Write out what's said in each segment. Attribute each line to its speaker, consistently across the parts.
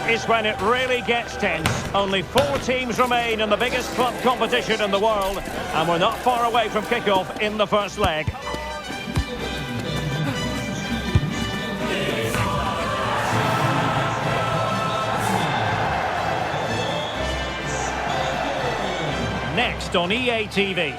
Speaker 1: is when it really gets tense. Only 4 teams remain in the biggest club competition in the world, and we're not far away from kick-off in the first leg. Next on EA TV.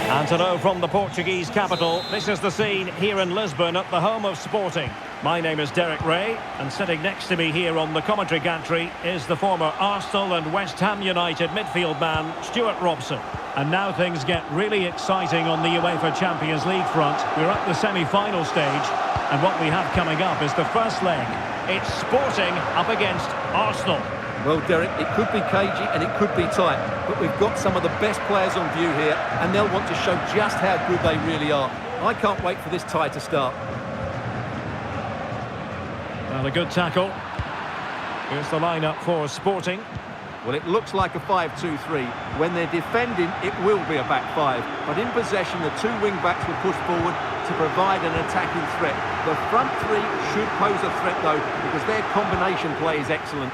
Speaker 1: And hello from the Portuguese capital. This is the scene here in Lisbon at the home of sporting. My name is Derek Ray, and sitting next to me here on the commentary gantry is the former Arsenal and West Ham United midfield man, Stuart Robson. And now things get really exciting on the UEFA Champions League front. We're at the semi-final stage, and what we have coming up is the first leg. It's Sporting up against Arsenal.
Speaker 2: Well, Derek, it could be cagey and it could be tight, but we've got some of the best players on view here, and they'll want to show just how good they really are. I can't wait for this tie to start.
Speaker 1: Well, a good tackle. Here's the lineup for Sporting.
Speaker 2: Well, it looks like a 5-2-3. When they're defending, it will be a back five. But in possession, the 2 wing-backs will push forward to provide an attacking threat. The front 3 should pose a threat, though, because their combination play is excellent.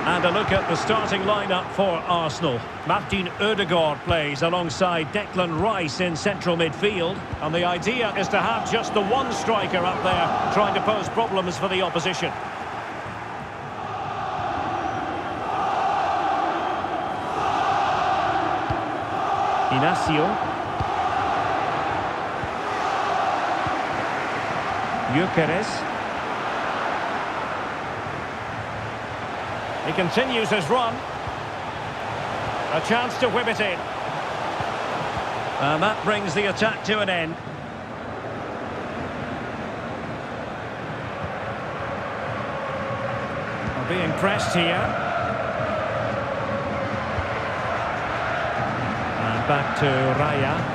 Speaker 1: And a look at the starting lineup for Arsenal. Martin Ødegaard plays alongside Declan Rice in central midfield. And the idea is to have just the one striker up there trying to pose problems for the opposition. Inacio. Gyökeres. He continues his run. A chance to whip it in. And that brings the attack to an end. We're being pressed here. And back to Raya.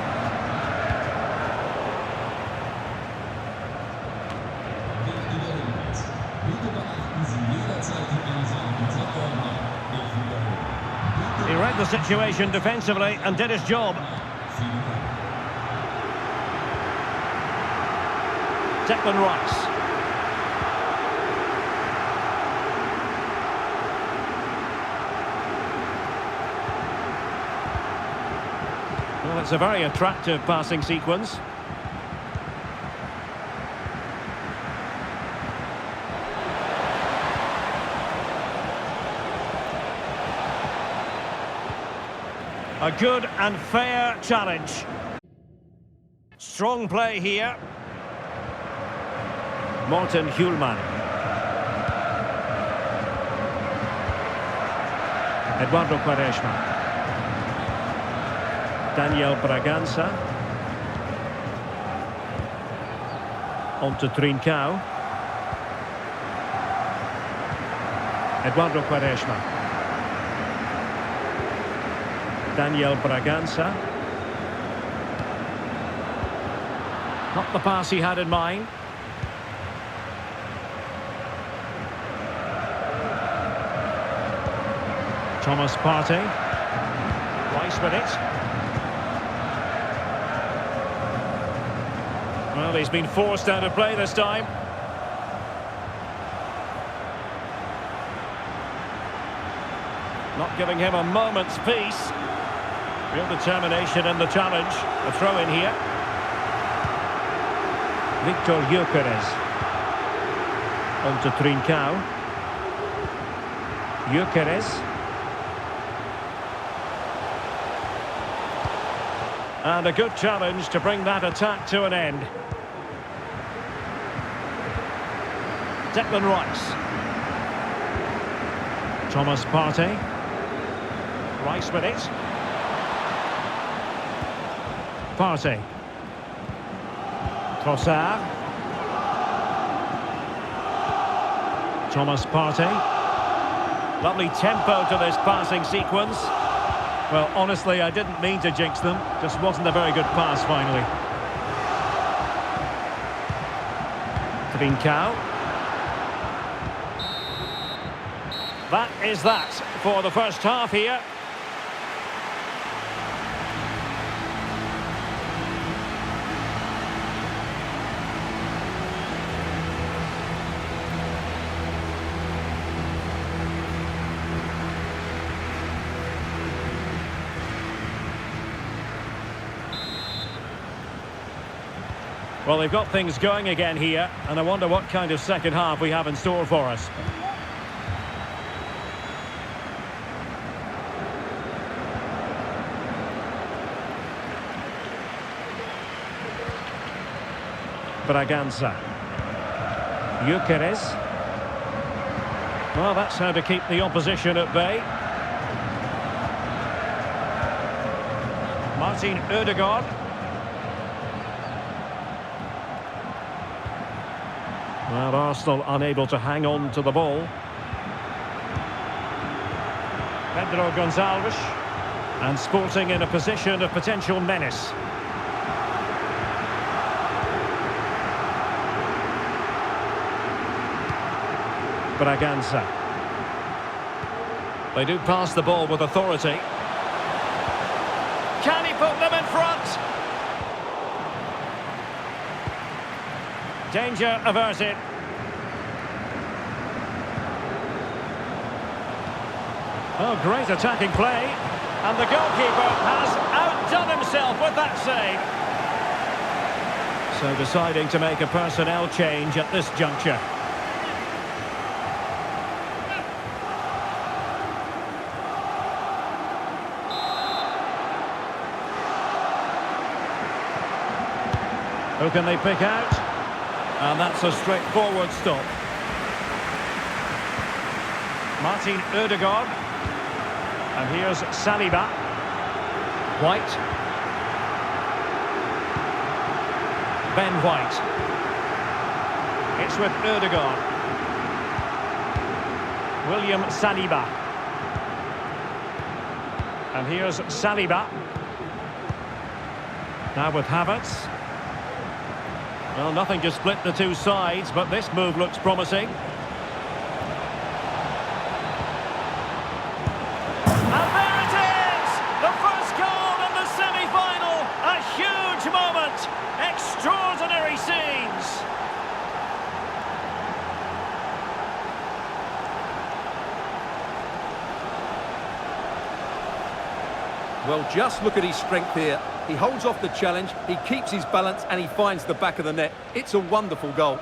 Speaker 1: He read the situation defensively and did his job. Declan Rice. Well, it's a very attractive passing sequence. A good and fair challenge. Strong play here. Morten Hjulman. Eduardo Quaresma. Daniel Bragança. On to Trincao. Eduardo Quaresma. Daniel Bragança. Not the pass he had in mind. Thomas Partey. Rice with it. Well, he's been forced out of play this time. Not giving him a moment's peace. Real determination in the challenge. A throw in here. Victor Gyökeres. On to Trincao. Gyökeres. And a good challenge to bring that attack to an end. Declan Rice. Thomas Partey. Rice with it. Partey. Trossard. Thomas Partey. Lovely tempo to this passing sequence. Well, honestly, I didn't mean to jinx them. Just wasn't a very good pass, finally. Trincao. That is that for the first half here. Well, they've got things going again here, and I wonder what kind of second half we have in store for us. Braganza. Gyökeres. Well, that's how to keep the opposition at bay. Martin Ødegaard. Well, Arsenal unable to hang on to the ball. Pedro Gonçalves. And Sporting in a position of potential menace. Braganza. They do pass the ball with authority. Can he put them in front? Danger averted. Oh, great attacking play. And the goalkeeper has outdone himself with that save. So deciding to make a personnel change at this juncture. Who can they pick out? And that's a straightforward stop. Martin Ødegaard. And here's Saliba. White. Ben White. It's with Ødegaard. William Saliba. And here's Saliba. Now with Havertz. Well, nothing to split the two sides, but this move looks promising. And there it is! The first goal in the semi-final! A huge moment! Extraordinary scenes!
Speaker 2: Well, just look at his strength here. He holds off the challenge, he keeps his balance, and he finds the back of the net. It's a wonderful goal.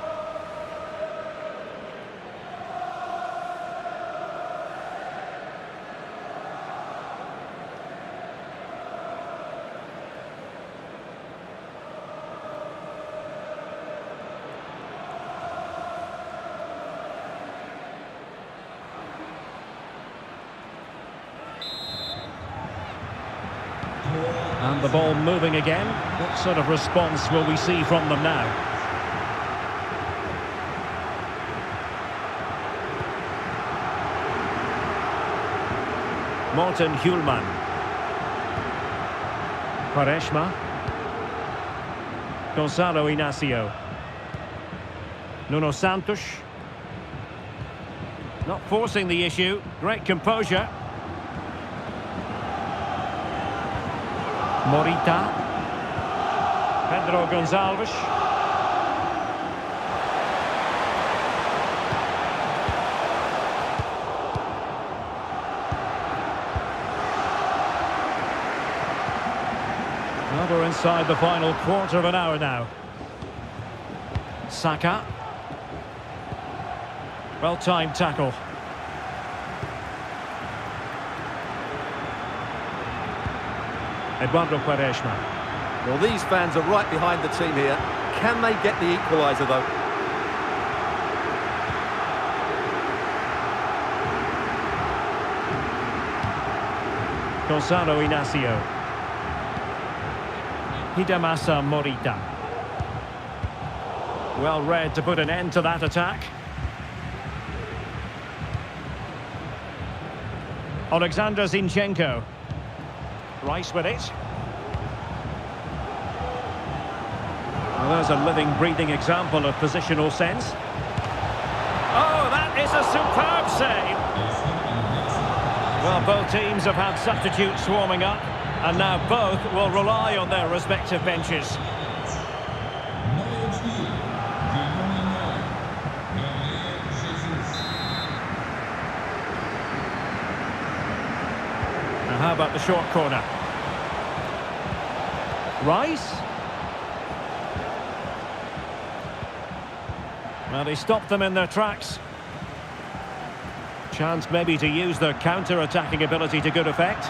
Speaker 1: And the ball moving again. What sort of response will we see from them now? Morten Hjulman. Quaresma. Gonzalo Inacio. Nuno Santos. Not forcing the issue. Great composure. Morita. Pedro Gonçalves. Well, we're inside the final quarter of an hour now. Saka. Well-timed tackle. Eduardo Quaresma.
Speaker 2: Well, these fans are right behind the team here. Can they get the equaliser, though?
Speaker 1: Gonzalo Inacio. Hidemasa Morita. Well read to put an end to that attack. Alexander Zinchenko. Rice with it. Well, there's a living, breathing example of positional sense. Oh, that is a superb save. Well, both teams have had substitutes swarming up, and now both will rely on their respective benches. How about the short corner? Rice? Well, he stopped them in their tracks. Chance maybe to use their counter-attacking ability to good effect.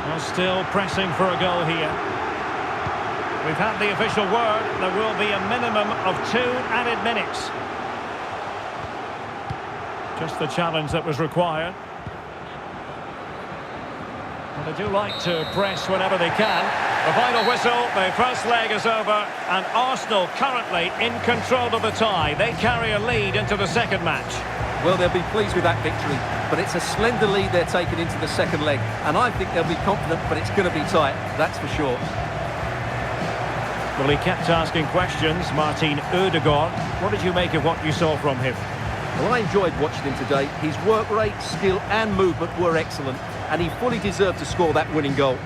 Speaker 1: Well, still pressing for a goal here. We've had the official word. There will be a minimum of 2 added minutes. Just the challenge that was required. Well, they do like to press whenever they can. The final whistle, the first leg is over, and Arsenal currently in control of the tie. They carry a lead into the second match.
Speaker 2: Well, they'll be pleased with that victory, but it's a slender lead they're taking into the second leg, and I think they'll be confident, but it's going to be tight, that's for sure.
Speaker 1: Well, he kept asking questions, Martin Ødegaard. What did you make of what you saw from him?
Speaker 2: Well, I enjoyed watching him today. His work rate, skill and movement were excellent, and he fully deserved to score that winning goal.